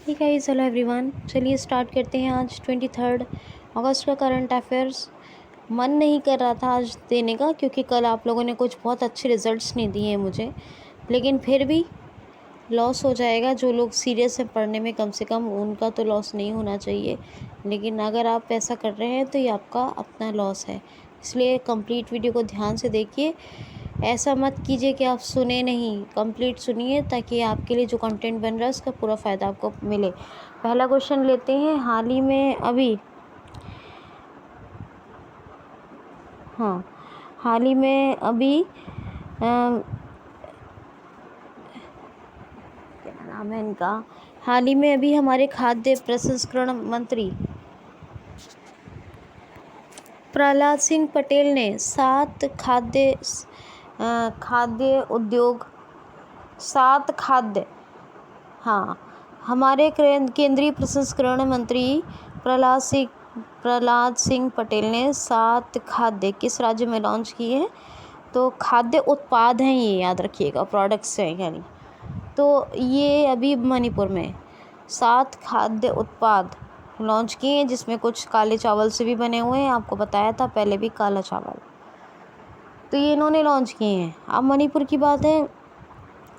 हे guys, hello everyone. चलिए start करते हैं। आज 23 अगस्त का करंट अफेयर्स। मन नहीं कर रहा था आज देने का, क्योंकि कल आप लोगों ने कुछ बहुत अच्छे रिजल्ट्स नहीं दिए हैं मुझे, लेकिन फिर भी लॉस हो जाएगा। जो लोग सीरियस हैं पढ़ने में, कम से कम उनका तो लॉस नहीं होना चाहिए, लेकिन अगर आप ऐसा कर रहे हैं तो ये आपका अपना लॉस है। इसलिए कंप्लीट वीडियो को ध्यान से देखिए। ऐसा मत कीजिए कि आप सुने नहीं, कंप्लीट सुनिए, ताकि आपके लिए जो कंटेंट बन रहा है उसका पूरा फ़ायदा आपको मिले। पहला क्वेश्चन लेते हैं। हाल ही में अभी क्या नाम है इनका, हाल ही में अभी हमारे खाद्य प्रसंस्करण मंत्री प्रहलाद सिंह पटेल ने 7 खाद्य उद्योग 7 खाद्य हाँ हमारे केंद्रीय प्रसंस्करण मंत्री प्रहलाद सिंह पटेल ने 7 खाद्य किस राज्य में लॉन्च किए हैं? तो खाद्य उत्पाद हैं, ये याद रखिएगा, प्रोडक्ट्स हैं यानी। तो ये अभी मणिपुर में 7 खाद्य उत्पाद लॉन्च किए हैं, जिसमें कुछ काले चावल से भी बने हुए हैं। आपको बताया था पहले भी काला चावल, तो ये इन्होंने लॉन्च किए हैं। अब मणिपुर की बात है,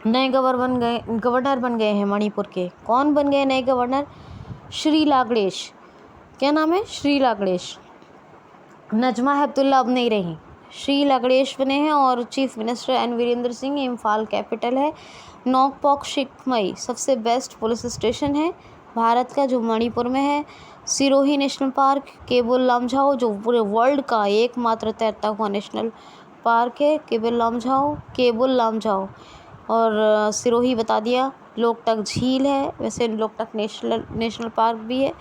नए गवर्नर बन गए हैं मणिपुर के। कौन बन गए नए गवर्नर? श्री लागड़ेश। क्या नाम है? श्री लागड़ेश। नजमा हेपतुल्ला अब नहीं रही, श्री लागड़ेश बने हैं। और chief minister N Virendra Singh. Imphal capital है। नोकपॉक शिकमई सबसे बेस्ट पुलिस स्टेशन है भारत का, जो मणिपुर में है। Sirohi national park. केबुल लामझाओ, जो पूरे वर्ल्ड का एकमात्र तैरता हुआ नेशनल पार्क है। केबुल लामझाओ और सिरोही बता दिया। लोकटक झील है, वैसे लोकटक नेशनल पार्क भी है।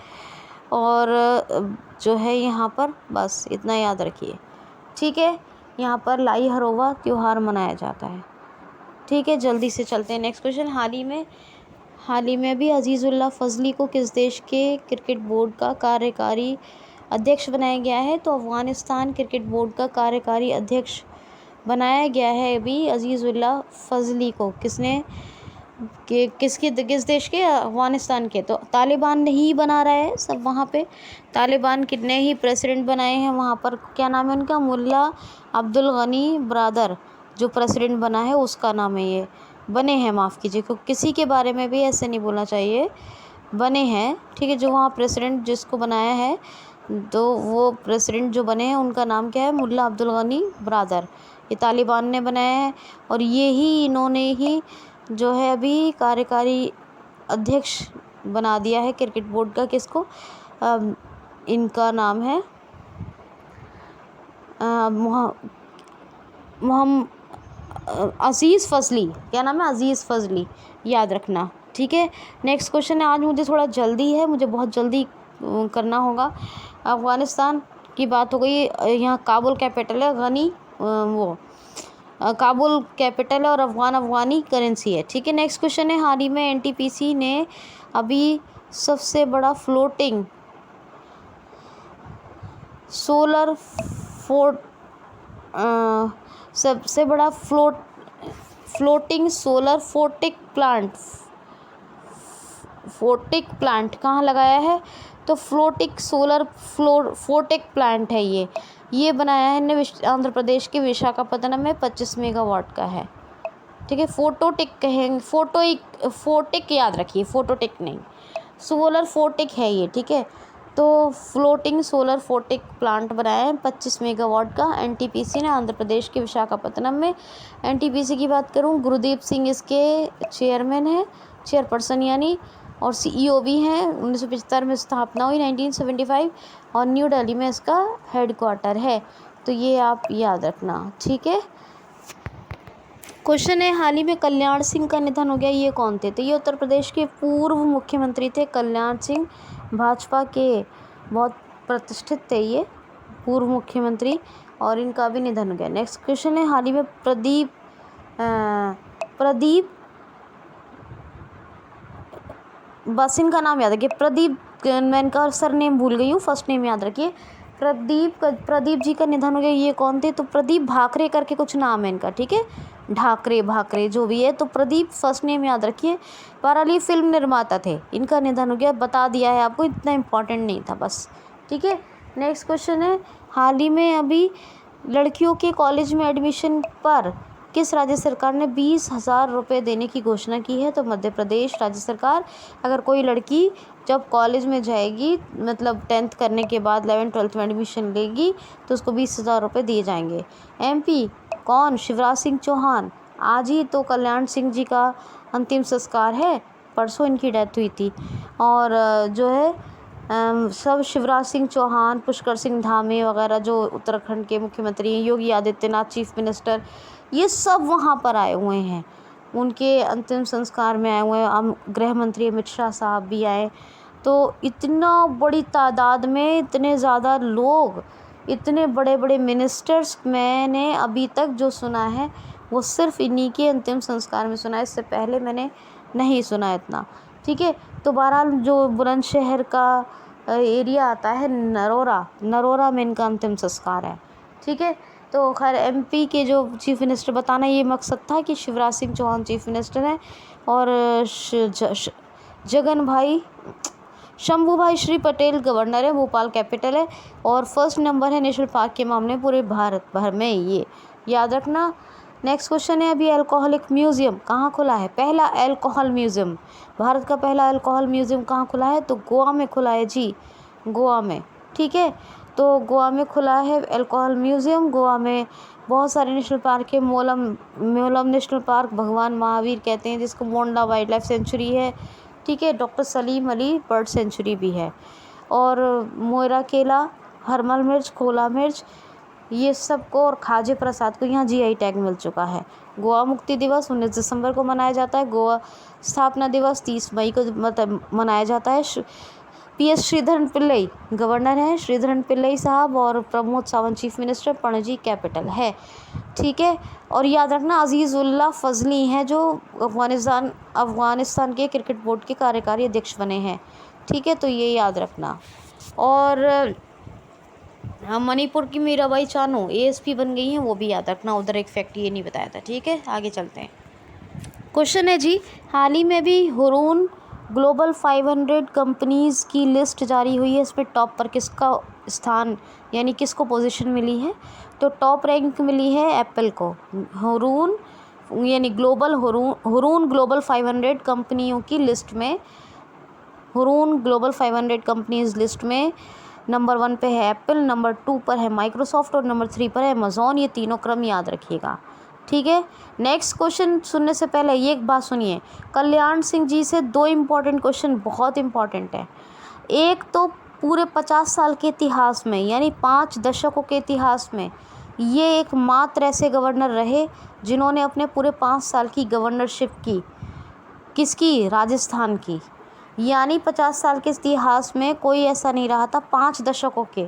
और जो है यहाँ पर बस इतना याद रखिए, ठीक है। यहाँ पर लाई हरोवा त्यौहार मनाया जाता है, ठीक है। जल्दी से चलते हैं नेक्स्ट क्वेश्चन। हाल ही में भी अजीज़ुल्लाह फजली को किस देश के क्रिकेट बोर्ड का कार्यकारी अध्यक्ष बनाया गया है? तो अफ़गानिस्तान क्रिकेट बोर्ड का कार्यकारी अध्यक्ष बनाया गया है अभी अजीज़ुल्लाह फजली को। किस देश के? अफ़गानिस्तान के। तो तालिबान ही बना रहा है सब वहाँ पे। तालिबान कितने ही प्रेसिडेंट बनाए हैं वहाँ पर। क्या नाम है उनका? मुल्ला अब्दुल गनी ब्रादर जो प्रेसिडेंट बना है, उसका नाम है ये। बने हैं, माफ़ कीजिए, क्योंकि किसी के बारे में भी ऐसे नहीं बोलना चाहिए। बने हैं, ठीक है। जो वहाँ प्रेसिडेंट जिसको बनाया है, तो वो प्रेसिडेंट जो बने हैं उनका नाम क्या है? मुल्ला अब्दुल गनी ब्रादर। ये तालिबान ने बनाया है, और इन्होंने ही जो है अभी कार्यकारी अध्यक्ष बना दिया है क्रिकेट बोर्ड का। किसको? इनका नाम है अज़ीज़ फजली। क्या नाम है? अज़ीज़ फजली, याद रखना, ठीक है। नेक्स्ट क्वेश्चन है। आज मुझे थोड़ा जल्दी है, मुझे बहुत जल्दी करना होगा। अफ़गानिस्तान की बात हो गई, यहाँ काबुल कैपिटल है। काबुल कैपिटल है और अफ़गानी करेंसी है, ठीक है। नेक्स्ट क्वेश्चन है। हाल ही में एनटीपीसी ने अभी सबसे बड़ा floating solar floating solar photic plant कहाँ लगाया है? तो फोटिक प्लांट है ये बनाया है आंध्र प्रदेश के विशाखापत्तनम में। 25 मेगावाट का है, ठीक है। फोटोटिक कहेंगे, फोटिक याद रखिए, फोटोटिक नहीं, सोलर फोटिक है ये, ठीक है। तो फ्लोटिंग सोलर फोटिक प्लांट बनाया है 25 मेगावाट का एनटीपीसी ने, आंध्र प्रदेश के विशाखापत्तनम में। एनटीपीसी की बात करूं, गुरुदीप सिंह इसके चेयरपर्सन यानी, और सीईओ भी हैं। 1975 में स्थापना हुई, 1975, और न्यू दिल्ली में इसका हेडक्वार्टर है। तो ये आप याद रखना, ठीक है। क्वेश्चन है। हाल ही में कल्याण सिंह का निधन हो गया, ये कौन थे? तो ये उत्तर प्रदेश के पूर्व मुख्यमंत्री थे कल्याण सिंह, भाजपा के बहुत प्रतिष्ठित थे ये पूर्व मुख्यमंत्री, और इनका भी निधन हो गया। नेक्स्ट क्वेश्चन है। हाल ही में प्रदीप बस इनका नाम याद रखिए, प्रदीप, मैं इनका सरनेम भूल गई हूँ, फर्स्ट नेम याद रखिए। प्रदीप जी का निधन हो गया, ये कौन थे? तो प्रदीप भाकरे करके कुछ नाम है इनका, ठीक है। ढाकरे भाकरे जो भी है। तो प्रदीप फर्स्ट नेम याद रखिए, बहरहाल फिल्म निर्माता थे, इनका निधन हो गया, बता दिया है आपको, इतना इम्पोर्टेंट नहीं था बस। ठीक है, नेक्स्ट क्वेश्चन है, हाल ही में अभी लड़कियों के कॉलेज में एडमिशन पर किस राज्य सरकार ने 20,000 रुपये देने की घोषणा की है? तो मध्य प्रदेश राज्य सरकार। अगर कोई लड़की जब कॉलेज में जाएगी, मतलब 10th करने के बाद 11th-12th में एडमिशन लेगी, तो उसको 20,000 रुपये दिए जाएंगे। MP कौन? शिवराज सिंह चौहान। आज ही तो कल्याण सिंह जी का अंतिम संस्कार है, परसों इनकी डेथ हुई थी। और जो है सब शिवराज सिंह चौहान, पुष्कर सिंह धामी वगैरह जो उत्तराखंड के मुख्यमंत्री हैं, योगी आदित्यनाथ चीफ मिनिस्टर, ये सब वहाँ पर आए हुए हैं, उनके अंतिम संस्कार में आए हुए हैं। गृह मंत्री अमित शाह साहब भी आए। तो इतना बड़ी तादाद में इतने ज़्यादा लोग, इतने बड़े बड़े मिनिस्टर्स मैंने अभी तक जो सुना है वो सिर्फ इन्हीं के अंतिम संस्कार में सुना है, इससे पहले मैंने नहीं सुना इतना। ठीक है, तो बहरहाल जो बुलंदशहर का एरिया आता है नरोरा में इनका अंतिम संस्कार है। ठीक है, तो खैर MP के जो चीफ मिनिस्टर, बताना ये मकसद था कि शिवराज सिंह चौहान चीफ मिनिस्टर हैं और जगन भाई शंभू भाई श्री पटेल गवर्नर है, भोपाल कैपिटल है, और फर्स्ट नंबर है नेशनल पार्क के मामले में पूरे भारत भर में, ये याद रखना। नेक्स्ट क्वेश्चन है, अभी अल्कोहलिक म्यूज़ियम कहाँ खुला है? पहला अल्कोहल म्यूज़ियम, भारत का पहला अल्कोहल म्यूज़ियम कहाँ खुला है? तो गोवा में खुला है जी, गोवा में। ठीक है, तो गोवा में खुला है अल्कोहल म्यूज़ियम। गोवा में बहुत सारे नेशनल पार्क है, मोलम नेशनल पार्क भगवान महावीर कहते हैं जिसको, मोंडा वाइल्ड लाइफ सेंचुरी है। ठीक है, doctor Salim Ali bird sanctuary भी है, और मोयरा केला, हरमल मिर्च, खोला मिर्च, ये सबको, और खाजे प्रसाद को यहाँ GI टैग मिल चुका है। गोवा मुक्ति दिवस 19 दिसंबर को मनाया जाता है। गोवा स्थापना दिवस 30 मई को मनाया जाता है। PS श्रीधरन पिल्लई गवर्नर हैं, श्रीधरन पिल्लई साहब, और Pramod Sawant chief minister, Panaji capital है। ठीक है, और याद रखना अजीज़ुल्लाह फजली हैं जो अफ़गानिस्तान के क्रिकेट बोर्ड के कार्यकारी अध्यक्ष बने हैं। ठीक है, तो ये याद रखना। और मणिपुर की मीराबाई चानू ASP बन गई हैं, वो भी याद रखना, उधर एक फैक्ट ये नहीं बताया था। ठीक है, आगे चलते हैं। क्वेश्चन है जी, हाल ही में भी हुरून ग्लोबल 500 कंपनीज़ की लिस्ट जारी हुई है, इस पर टॉप पर किसका स्थान, यानी किसको पोजीशन मिली है? तो टॉप रैंक मिली है एप्पल को। हुरून यानी हुरून ग्लोबल 500 कंपनियों की लिस्ट में, हुरून ग्लोबल 500 कंपनीज लिस्ट में नंबर 1 पे है एप्पल, नंबर 2 पर है माइक्रोसॉफ्ट, और नंबर 3 पर है अमेज़ॉन। ये तीनों क्रम याद रखिएगा। ठीक है, नेक्स्ट क्वेश्चन सुनने से पहले ये एक बात सुनिए, कल्याण सिंह जी से 2 इम्पॉर्टेंट क्वेश्चन बहुत इम्पॉर्टेंट है। एक तो पूरे 50 साल के इतिहास में, यानी 5 दशकों के इतिहास में, ये एक मात्र ऐसे गवर्नर रहे जिन्होंने अपने पूरे 5 साल की गवर्नरशिप की। किसकी? राजस्थान की। यानी 50 साल के इतिहास में कोई ऐसा नहीं रहा था, 5 दशकों के,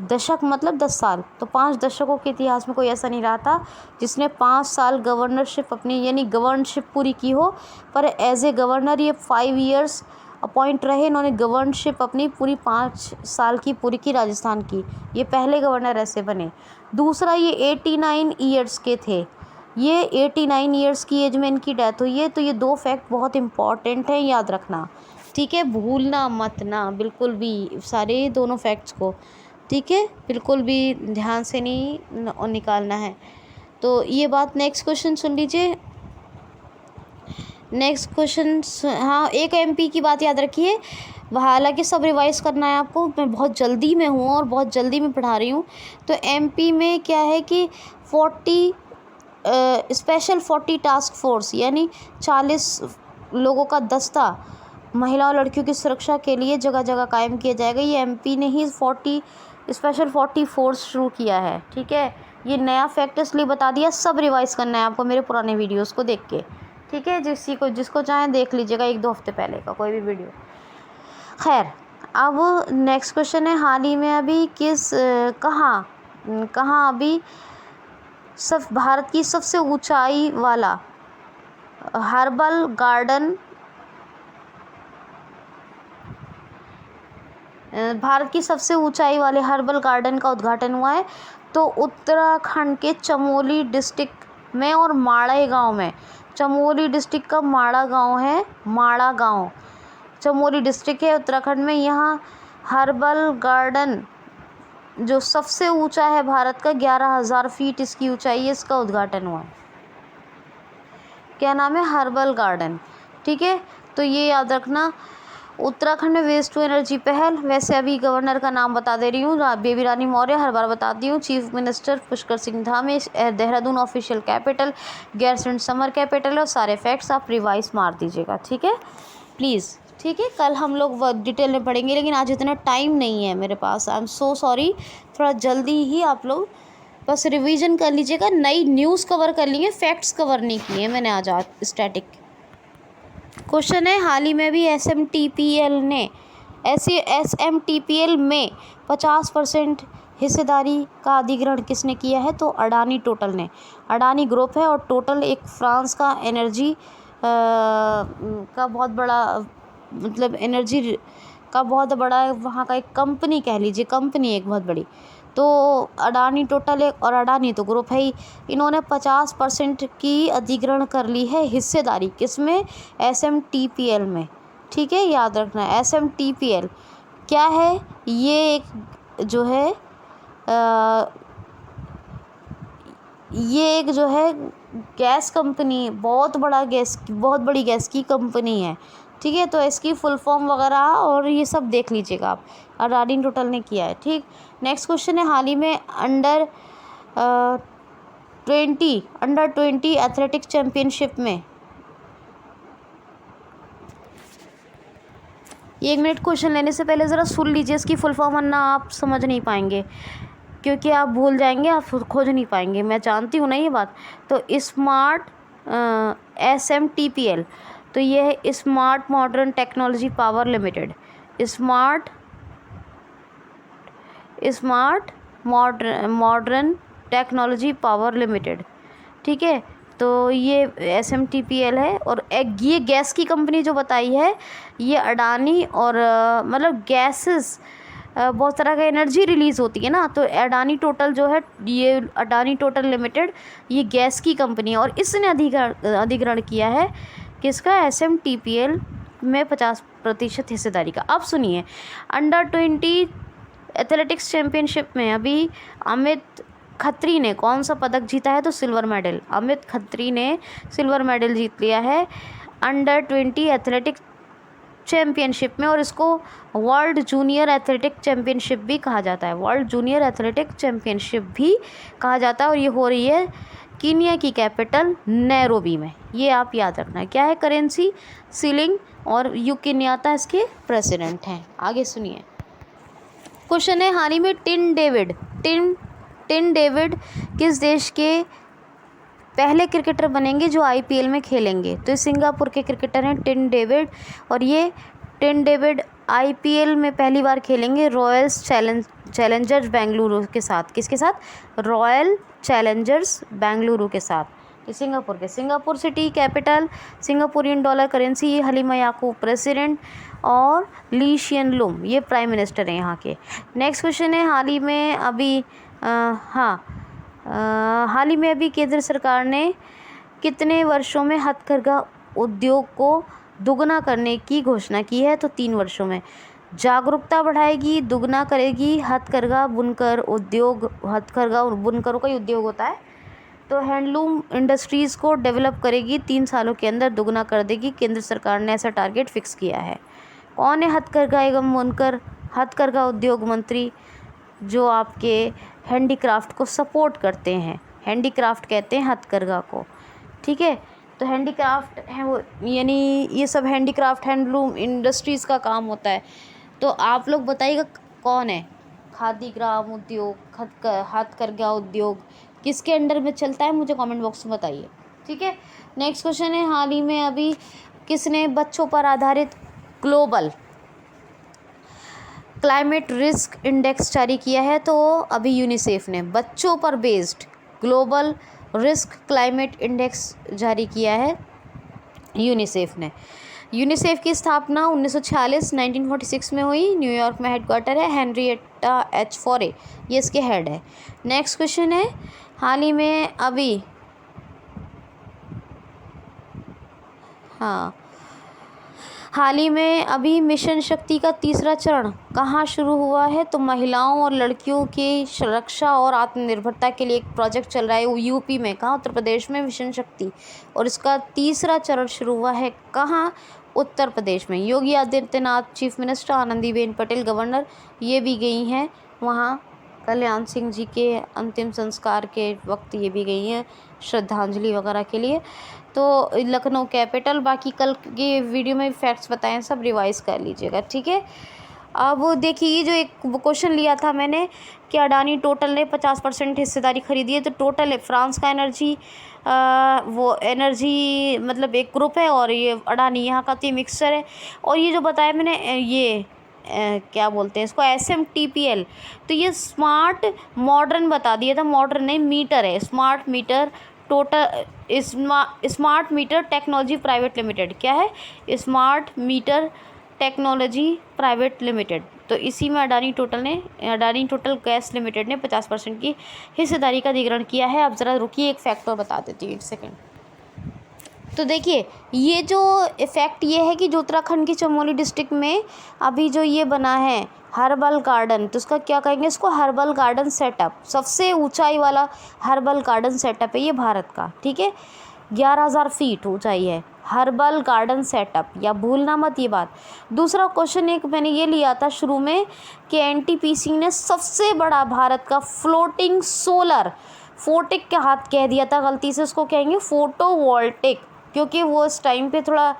दशक मतलब 10 साल, तो 5 दशकों के इतिहास में कोई ऐसा नहीं रहा था जिसने 5 साल गवर्नरशिप अपनी, यानी गवर्नरशिप पूरी की हो। पर एज ए गवर्नर ये 5 ईयर्स अपॉइंट रहे, इन्होंने गवर्नरशिप अपनी पूरी 5 साल की पूरी की राजस्थान की। ये पहले गवर्नर ऐसे बने। दूसरा, ये 89 ईयर्स के थे, ये 89 ईयर्स की एज में इनकी डेथ हुई है। तो ये 2 फैक्ट बहुत इंपॉर्टेंट हैं, याद रखना। ठीक है, भूलना मत ना बिल्कुल भी, सारे दोनों फैक्ट्स को। ठीक है, बिल्कुल भी ध्यान से नहीं निकालना है। तो ये बात, नेक्स्ट क्वेश्चन सुन लीजिए। नेक्स्ट क्वेश्चन, हाँ, एक MP की बात याद रखिए, हालांकि सब रिवाइज करना है आपको, मैं बहुत जल्दी में हूँ और बहुत जल्दी में पढ़ा रही हूँ। तो MP में क्या है कि 40 स्पेशल 40 टास्क फोर्स, यानी 40 लोगों का दस्ता महिला और लड़कियों की सुरक्षा के लिए जगह जगह कायम किया जाएगा। ये MP ने ही स्पेशल 40 फोर्स शुरू किया है। ठीक है, ये नया फैक्ट इसलिए बता दिया, सब रिवाइज करना है आपको मेरे पुराने वीडियोस को देख के। ठीक है, जिसको चाहें देख लीजिएगा, 1-2 हफ्ते पहले का कोई भी वीडियो। खैर, अब नेक्स्ट क्वेश्चन है, हाल ही में अभी कहाँ अभी भारत की सबसे ऊंचाई वाला हर्बल गार्डन, भारत की सबसे ऊंचाई वाले हर्बल गार्डन का उद्घाटन हुआ है? तो उत्तराखंड के चमोली डिस्ट्रिक्ट में और माड़े गांव में। चमोली डिस्ट्रिक्ट का माड़ा गांव है, माड़ा गांव चमोली डिस्ट्रिक्ट है उत्तराखंड में। यहाँ हर्बल गार्डन जो सबसे ऊंचा है भारत का, 11,000 फीट इसकी ऊंचाई है, इसका उद्घाटन हुआ। क्या नाम है? Herbal garden. ठीक है, तो ये याद रखना। उत्तराखंड में वेस्ट टू एनर्जी पहल, वैसे अभी गवर्नर का नाम बता दे रही हूँ, बेबी रानी मौर्य, हर बार बताती हूँ। Chief minister Pushkar Singh Dhami, Dehradun official capital, Gairsain summer capital, और सारे फैक्ट्स आप रिवाइज मार दीजिएगा। ठीक है प्लीज़, ठीक है। कल हम लोग डिटेल में पढ़ेंगे, लेकिन आज इतना टाइम नहीं है मेरे पास, आई एम सो सॉरी। थोड़ा जल्दी ही आप लोग बस रिवीजन कर लीजिएगा। नई न्यूज़ कवर कर लिए, फैक्ट्स कवर नहीं किए मैंने आज स्टैटिक। क्वेश्चन है, हाल ही में भी SMTPL में 50% हिस्सेदारी का अधिग्रहण किसने किया है? तो अडानी टोटल ने। अडानी ग्रुप है, और टोटल एक फ्रांस का एनर्जी का बहुत बड़ा, मतलब एनर्जी का बहुत बड़ा वहाँ का एक कंपनी कह लीजिए, कंपनी एक बहुत बड़ी। तो अडानी टोटल एक, और अडानी तो ग्रुप है ही, इन्होंने 50% की अधिग्रहण कर ली है हिस्सेदारी, किसमें? SMTPL में। ठीक है, याद रखना SMTPL क्या है? ये एक जो है ये एक जो है गैस कंपनी, बहुत बड़ी गैस की कंपनी है। ठीक है, तो इसकी फुल फॉर्म वगैरह और ये सब देख लीजिएगा आप, अडानी टोटल ने किया है। ठीक, नेक्स्ट क्वेश्चन है, हाल ही में अंडर 20 एथलेटिक्स चैम्पियनशिप में, ये 1 मिनट क्वेश्चन लेने से पहले ज़रा सुन लीजिए इसकी फुल फॉर्म, वरना आप समझ नहीं पाएंगे, क्योंकि आप भूल जाएंगे, आप खोज नहीं पाएंगे, मैं जानती हूँ ना ये बात। तो स्मार्ट SMTPL, तो ये है smart modern technology power limited, smart modern technology power limited. ठीक है, तो ये SMTPL है, और ये गैस की कंपनी जो बताई है, ये अडानी, और मतलब गैसेस बहुत तरह का एनर्जी रिलीज़ होती है ना, तो अडानी टोटल जो है, ये अडानी टोटल लिमिटेड, ये गैस की कंपनी है, और इसने अधिग्रहण किया है किसका? SMTPL में 50% हिस्सेदारी का। अब सुनिए, अंडर 20 एथलेटिक्स चैम्पियनशिप में अभी अमित खत्री ने कौन सा पदक जीता है? तो सिल्वर मेडल। अमित खत्री ने सिल्वर मेडल जीत लिया है अंडर 20 एथलेटिक्स चैम्पियनशिप में, और इसको वर्ल्ड जूनियर एथलेटिक चैम्पियनशिप भी कहा जाता है, वर्ल्ड जूनियर एथलेटिक चैम्पियनशिप भी कहा जाता है, और ये हो रही है कीनिया की कैपिटल नैरोबी में। ये आप याद रखना है। क्या है? करेंसी सीलिंग, और यू केन्याता इसके प्रेसिडेंट हैं। आगे सुनिए, क्वेश्चन है, हाल ही में टिम डेविड किस देश के पहले क्रिकेटर बनेंगे जो IPL में खेलेंगे? तो सिंगापुर के क्रिकेटर हैं टिम डेविड, और ये टिम डेविड IPL में पहली बार खेलेंगे रॉयल्स चैलेंजर्स बेंगलुरु के साथ। किसके साथ? रॉयल चैलेंजर्स बेंगलुरु के साथ। ये सिंगापुर के, Singapore city capital, Singaporean dollar currency, Halima Yacob president, और ली शियन लुंग ये प्राइम मिनिस्टर हैं यहाँ के। नेक्स्ट क्वेश्चन है, हाल ही में अभी केंद्र सरकार ने कितने वर्षों में हथकरघा उद्योग को दुगना करने की घोषणा की है? तो 3 वर्षों में। जागरूकता बढ़ाएगी, दुगना करेगी हथकरघा बुनकर उद्योग, हथकरघा बुनकरों का ही उद्योग होता है, तो हैंडलूम इंडस्ट्रीज़ को डेवलप करेगी, 3 सालों के अंदर दुगना कर देगी। केंद्र सरकार ने ऐसा टारगेट फिक्स किया है। कौन है हथकरघा एवं बुनकर हथकरघा उद्योग मंत्री? जो आपके हैंडीक्राफ्ट को सपोर्ट करते हैं, हैंडीक्राफ्ट कहते हैं हथकरघा को। ठीक है, तो हैंडीक्राफ्ट है वो, यानी ये सब हैंडीक्राफ्ट हैंडलूम इंडस्ट्रीज़ का काम होता है। तो आप लोग बताइएगा कौन है? खादी ग्राम उद्योग, हथकरघा उद्योग किसके अंडर में चलता है? मुझे कमेंट बॉक्स में बताइए। ठीक है, नेक्स्ट क्वेश्चन है, हाल ही में अभी किसने बच्चों पर आधारित ग्लोबल क्लाइमेट रिस्क इंडेक्स जारी किया है? तो अभी यूनिसेफ ने बच्चों पर based global risk climate index जारी किया है यूनिसेफ ने। यूनिसेफ की स्थापना 1946 में हुई, न्यूयॉर्क में हेडक्वार्टर है, हेनरिएटा H. फोरे ये इसके हेड है। नेक्स्ट क्वेश्चन है, हाल ही में अभी हाँ, हाल ही में अभी मिशन शक्ति का तीसरा चरण कहाँ शुरू हुआ है, तो महिलाओं और लड़कियों की सुरक्षा और आत्मनिर्भरता के लिए एक प्रोजेक्ट चल रहा है वो यूपी में, कहाँ, उत्तर प्रदेश में, मिशन शक्ति। और इसका तीसरा चरण शुरू हुआ है कहाँ, उत्तर प्रदेश में। Yogi Adityanath chief minister, Anandiben Patel governor, ये भी गई हैं वहाँ। कल्याण सिंह जी के अंतिम संस्कार के वक्त ये भी गई हैं श्रद्धांजलि वगैरह के लिए। तो लखनऊ कैपिटल, बाकी कल की वीडियो में फैक्ट्स बताएं, सब रिवाइज कर लीजिएगा, ठीक है। अब देखिए, ये जो एक क्वेश्चन लिया था मैंने कि अडानी टोटल ने 50% हिस्सेदारी खरीदी है, तो टोटल है फ्रांस का एनर्जी, वो एनर्जी मतलब एक ग्रुप है, और ये अडानी यहाँ का तो मिक्सचर है। और ये जो बताया मैंने ये क्या बोलते हैं इसको, SMTPL, तो ये स्मार्ट मॉडर्न बता दिया था, मॉडर्न नहीं मीटर है, smart meter total smart meter technology private limited. क्या है, smart meter technology private limited. तो इसी में अडानी टोटल गैस लिमिटेड ने 50% की हिस्सेदारी का अधिग्रहण किया है। अब ज़रा रुकिए, एक फैक्ट और बता देती हूँ, एक सेकेंड। तो देखिए, ये जो इफ़ेक्ट ये है कि जो उत्तराखंड की चमोली डिस्ट्रिक्ट में अभी जो ये बना है हर्बल गार्डन, तो उसका क्या कहेंगे, इसको हर्बल गार्डन सेटअप, सबसे ऊंचाई वाला हर्बल गार्डन सेटअप है ये भारत का, ठीक है। 11,000 फीट ऊंचाई है हर्बल गार्डन सेटअप, या भूलना मत ये बात। दूसरा क्वेश्चन एक मैंने ये लिया था शुरू में कि NTPC ने सबसे बड़ा भारत का फ्लोटिंग सोलर, फोटिक के हाथ कह दिया था गलती से, उसको कहेंगे फोटोवोल्टिक, क्योंकि वो उस टाइम पे थोड़ा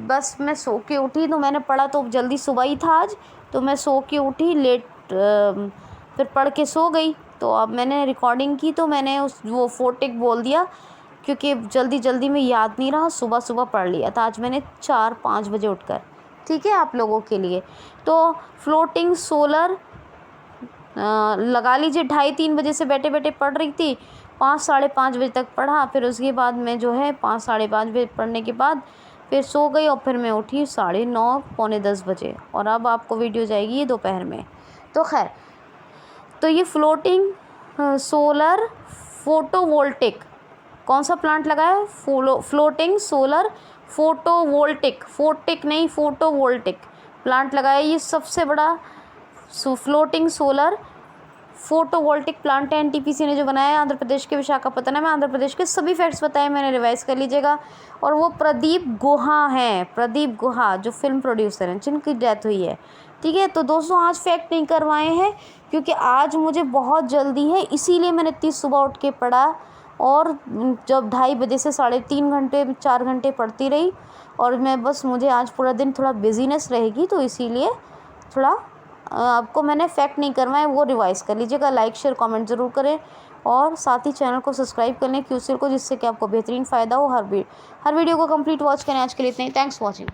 बस मैं सो के उठी, तो मैंने पढ़ा तो जल्दी सुबह ही था आज, तो मैं सो के उठी लेट, फिर पढ़ के सो गई। तो अब मैंने रिकॉर्डिंग की तो मैंने वो फोटिक बोल दिया, क्योंकि जल्दी में याद नहीं रहा, सुबह पढ़ लिया था आज मैंने 4-5 बजे उठकर, ठीक है, आप लोगों के लिए। तो फ्लोटिंग सोलर लगा लीजिए, 2:30-3 बजे से बैठे पढ़ रही थी, 5-5:30 बजे तक पढ़ा, फिर उसके बाद मैं जो है 5-5:30 बजे पढ़ने के बाद फिर सो गई, और फिर मैं उठी 9:30 पौने 10 बजे, और अब आपको वीडियो जाएगी ये दोपहर में। तो खैर, तो ये फ्लोटिंग सोलर फोटोवोल्टिक कौन सा प्लांट लगा है, फ्लोटिंग सोलर फोटोवोल्टिक, फोटिक नहीं फोटोवोल्टिक प्लांट लगाया। ये सबसे बड़ा फ्लोटिंग सोलर फोटोवोल्टिक प्लांट है, NTPC ने जो बनाया है, आंध्र प्रदेश के विशाखापत्तनम में। आंध्र प्रदेश के सभी फैक्ट्स बताए मैंने, रिवाइज कर लीजिएगा। और वो प्रदीप गुहा हैं, प्रदीप गुहा जो फिल्म प्रोड्यूसर हैं, जिनकी डेथ हुई है, ठीक है। तो दोस्तों, आज फैक्ट नहीं करवाए हैं क्योंकि आज मुझे बहुत जल्दी है, इसीलिए मैंने इतनी सुबह उठ के पढ़ा, और जब 2:30 बजे से 3.5 घंटे 4 घंटे पढ़ती रही, और मैं बस मुझे आज पूरा दिन थोड़ा बिजीनेस रहेगी, तो इसीलिए थोड़ा आपको मैंने फैक्ट नहीं करवाए, वो रिवाइज़ कर लीजिएगा। लाइक शेयर कमेंट ज़रूर करें, और साथ ही चैनल को सब्सक्राइब कर लें क्यूसीएल को, जिससे कि आपको बेहतरीन फ़ायदा हो। हर वीडियो को कंप्लीट वॉच करें। आज के लिए इतना ही, थैंक्स फॉर वॉचिंग।